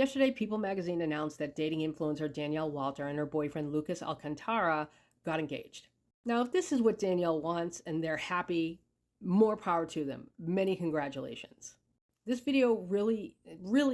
Yesterday, People magazine announced that dating influencer Danielle Walter and her boyfriend Lucas Alcantara got engaged. Now, if this is what Danielle wants and they're happy, more power to them. Many congratulations. This video really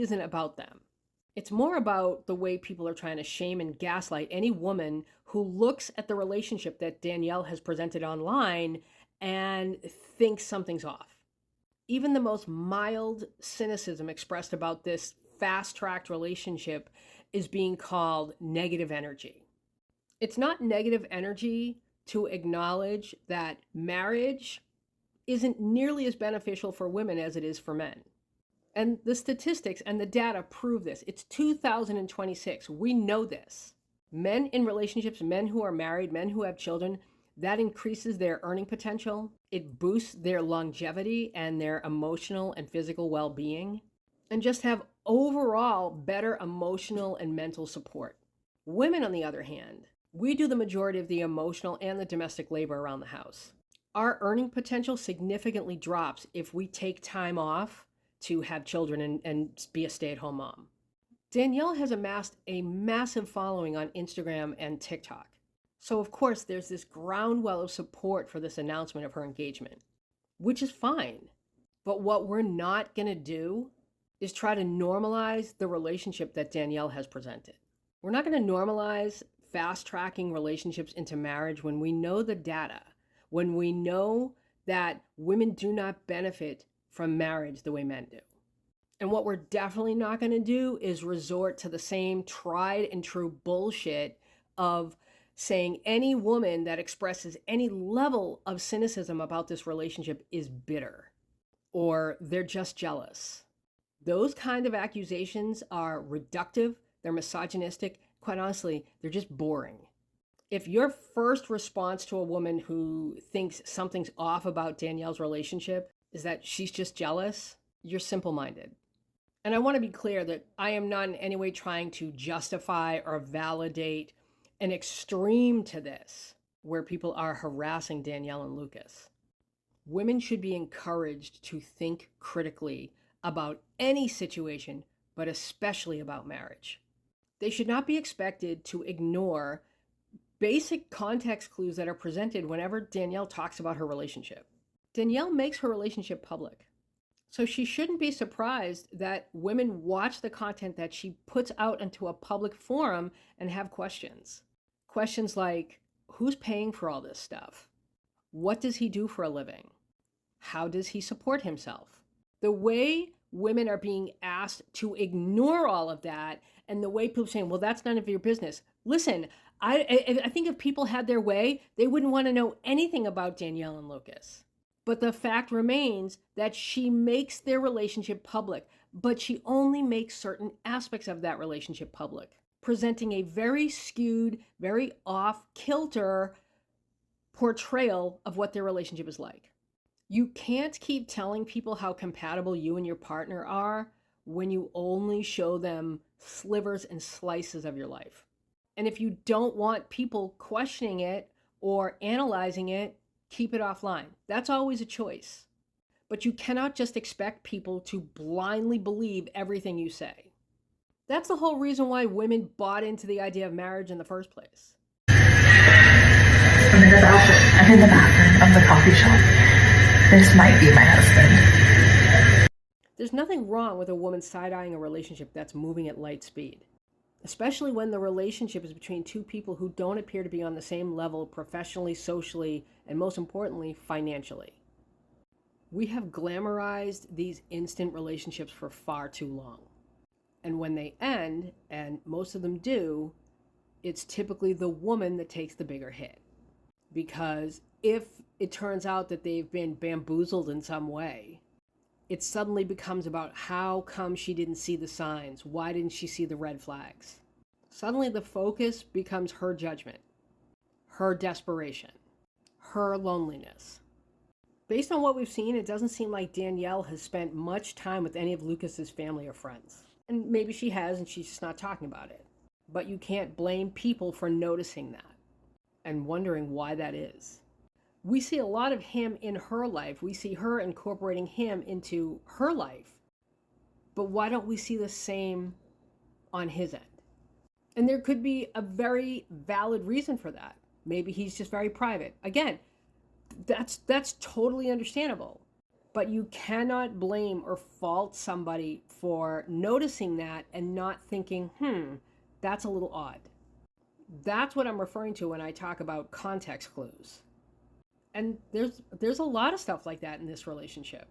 isn't about them. It's more about the way people are trying to shame and gaslight any woman who looks at the relationship that Danielle has presented online and thinks something's off. Even the most mild cynicism expressed about this fast-tracked relationship is being called negative energy. It's not negative energy to acknowledge that marriage isn't nearly as beneficial for women as it is for men. And the statistics and the data prove this. It's 2026. We know this. Men in relationships, men who are married, men who have children, that increases their earning potential. It boosts their longevity and their emotional and physical well-being, and just have overall better emotional and mental support. Women, on the other hand, we do the majority of the emotional and the domestic labor around the house. Our earning potential significantly drops if we take time off to have children and be a stay-at-home mom. Danielle has amassed a massive following on Instagram and TikTok. So of course there's this groundswell of support for this announcement of her engagement, which is fine. But what we're not gonna do is try to normalize the relationship that Danielle has presented. We're not gonna normalize fast-tracking relationships into marriage when we know the data, when we know that women do not benefit from marriage the way men do. And what we're definitely not gonna do is resort to the same tried and true bullshit of saying any woman that expresses any level of cynicism about this relationship is bitter or they're just jealous. Those kind of accusations are reductive, they're misogynistic, quite honestly, they're just boring. If your first response to a woman who thinks something's off about Danielle's relationship is that she's just jealous, you're simple-minded. And I want to be clear that I am not in any way trying to justify or validate an extreme to this, where people are harassing Danielle and Lucas. Women should be encouraged to think critically about any situation, but especially about marriage. They should not be expected to ignore basic context clues that are presented whenever Danielle talks about her relationship. Danielle makes her relationship public, so she shouldn't be surprised that women watch the content that she puts out into a public forum and have questions. Questions like, who's paying for all this stuff? What does he do for a living? How does he support himself? The way women are being asked to ignore all of that, and the way people are saying, well, that's none of your business. Listen, I think if people had their way, they wouldn't want to know anything about Danielle and Lucas. But the fact remains that she makes their relationship public, but she only makes certain aspects of that relationship public, presenting a very skewed, very off-kilter portrayal of what their relationship is like. You can't keep telling people how compatible you and your partner are when you only show them slivers and slices of your life. And if you don't want people questioning it or analyzing it, keep it offline. That's always a choice. But you cannot just expect people to blindly believe everything you say. That's the whole reason why women bought into the idea of marriage in the first place. I'm in the bathroom of the coffee shop. This might be my husband. There's nothing wrong with a woman side-eyeing a relationship that's moving at light speed, especially when the relationship is between two people who don't appear to be on the same level professionally, socially, and most importantly, financially. We have glamorized these instant relationships for far too long. And when they end, and most of them do, it's typically the woman that takes the bigger hit. Because if it turns out that they've been bamboozled in some way, it suddenly becomes about how come she didn't see the signs? Why didn't she see the red flags? Suddenly the focus becomes her judgment, her desperation, her loneliness. Based on what we've seen, it doesn't seem like Danielle has spent much time with any of Lucas's family or friends. And maybe she has and she's just not talking about it. But you can't blame people for noticing that and wondering why that is. We see a lot of him in her life. We see her incorporating him into her life. But why don't we see the same on his end. And there could be a very valid reason for that. Maybe he's just very private. Again, that's totally understandable. But you cannot blame or fault somebody for noticing that and not thinking, that's a little odd. That's what I'm referring to when I talk about context clues. And there's a lot of stuff like that in this relationship.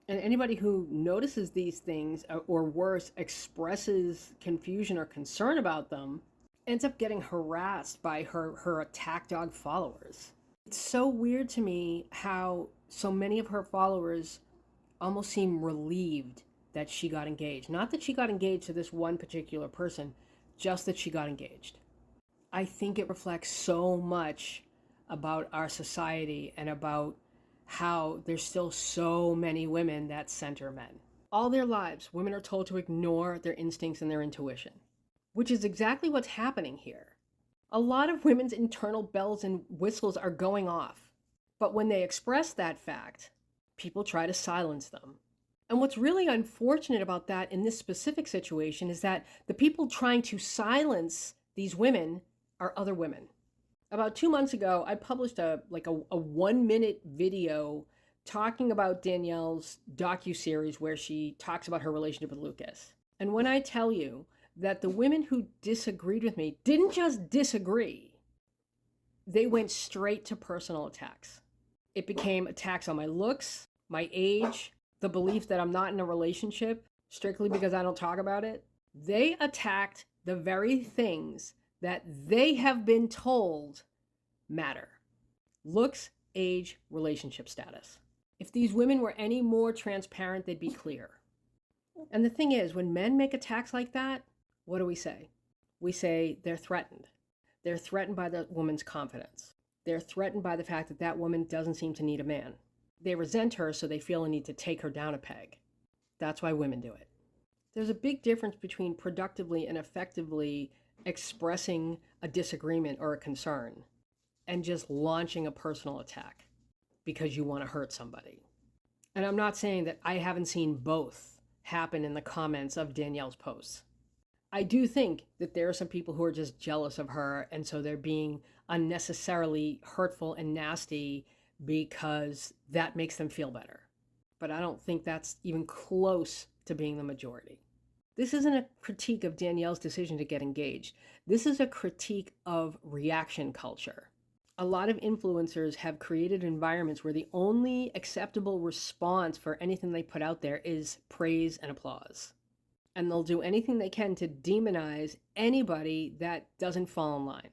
And anybody who notices these things, or worse, expresses confusion or concern about them, ends up getting harassed by her attack dog followers. It's so weird to me how so many of her followers almost seem relieved that she got engaged. Not that she got engaged to this one particular person, just that she got engaged. I think it reflects so much about our society and about how there's still so many women that center men. All their lives, women are told to ignore their instincts and their intuition, which is exactly what's happening here. A lot of women's internal bells and whistles are going off, but when they express that fact, people try to silence them. And what's really unfortunate about that in this specific situation is that the people trying to silence these women are other women. About 2 months ago, I published a 1-minute video talking about Danielle's docuseries where she talks about her relationship with Lucas. And when I tell you that the women who disagreed with me didn't just disagree, they went straight to personal attacks. It became attacks on my looks, my age, the belief that I'm not in a relationship strictly because I don't talk about it. They attacked the very things that they have been told matter: looks, age, relationship status. If these women were any more transparent, they'd be clear. And the thing is, when men make attacks like that, what do we say? We say they're threatened. They're threatened by the woman's confidence. They're threatened by the fact that that woman doesn't seem to need a man. They resent her, so they feel a need to take her down a peg. That's why women do it. There's a big difference between productively and effectively expressing a disagreement or a concern and just launching a personal attack because you want to hurt somebody. And I'm not saying that I haven't seen both happen in the comments of Danielle's posts. I do think that there are some people who are just jealous of her, and so they're being unnecessarily hurtful and nasty because that makes them feel better. But I don't think that's even close to being the majority. This isn't a critique of Danielle's decision to get engaged. This is a critique of reaction culture. A lot of influencers have created environments where the only acceptable response for anything they put out there is praise and applause. And they'll do anything they can to demonize anybody that doesn't fall in line,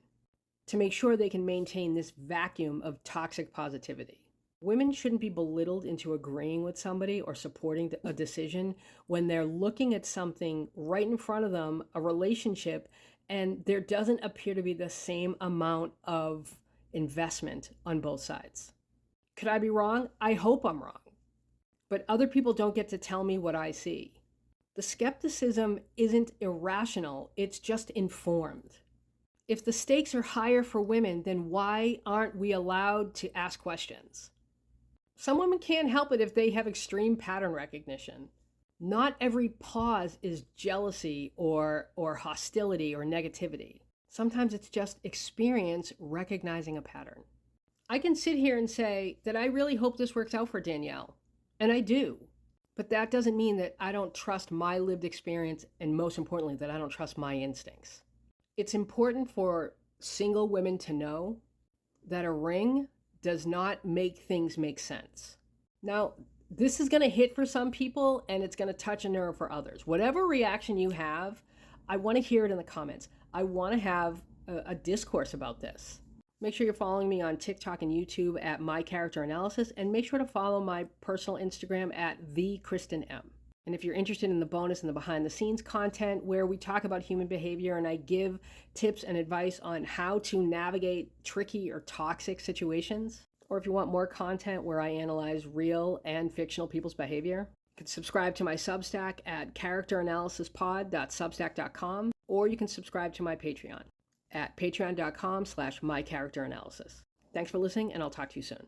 to make sure they can maintain this vacuum of toxic positivity. Women shouldn't be belittled into agreeing with somebody or supporting a decision when they're looking at something right in front of them, a relationship, and there doesn't appear to be the same amount of investment on both sides. Could I be wrong? I hope I'm wrong. But other people don't get to tell me what I see. The skepticism isn't irrational, it's just informed. If the stakes are higher for women, then why aren't we allowed to ask questions? Some women can't help it if they have extreme pattern recognition. Not every pause is jealousy or hostility or negativity. Sometimes it's just experience recognizing a pattern. I can sit here and say that I really hope this works out for Danielle, and I do. But that doesn't mean that I don't trust my lived experience, and most importantly, that I don't trust my instincts. It's important for single women to know that a ring does not make things make sense. Now, this is going to hit for some people, and it's going to touch a nerve for others. Whatever reaction you have, I want to hear it in the comments. I want to have a discourse about this. Make sure you're following me on TikTok and YouTube at My Character Analysis, and make sure to follow my personal Instagram at @TheKristenM. And if you're interested in the bonus and the behind the scenes content where we talk about human behavior and I give tips and advice on how to navigate tricky or toxic situations, or if you want more content where I analyze real and fictional people's behavior, you can subscribe to my Substack at characteranalysispod.substack.com, or you can subscribe to my Patreon at patreon.com/mycharacteranalysis. Thanks for listening, and I'll talk to you soon.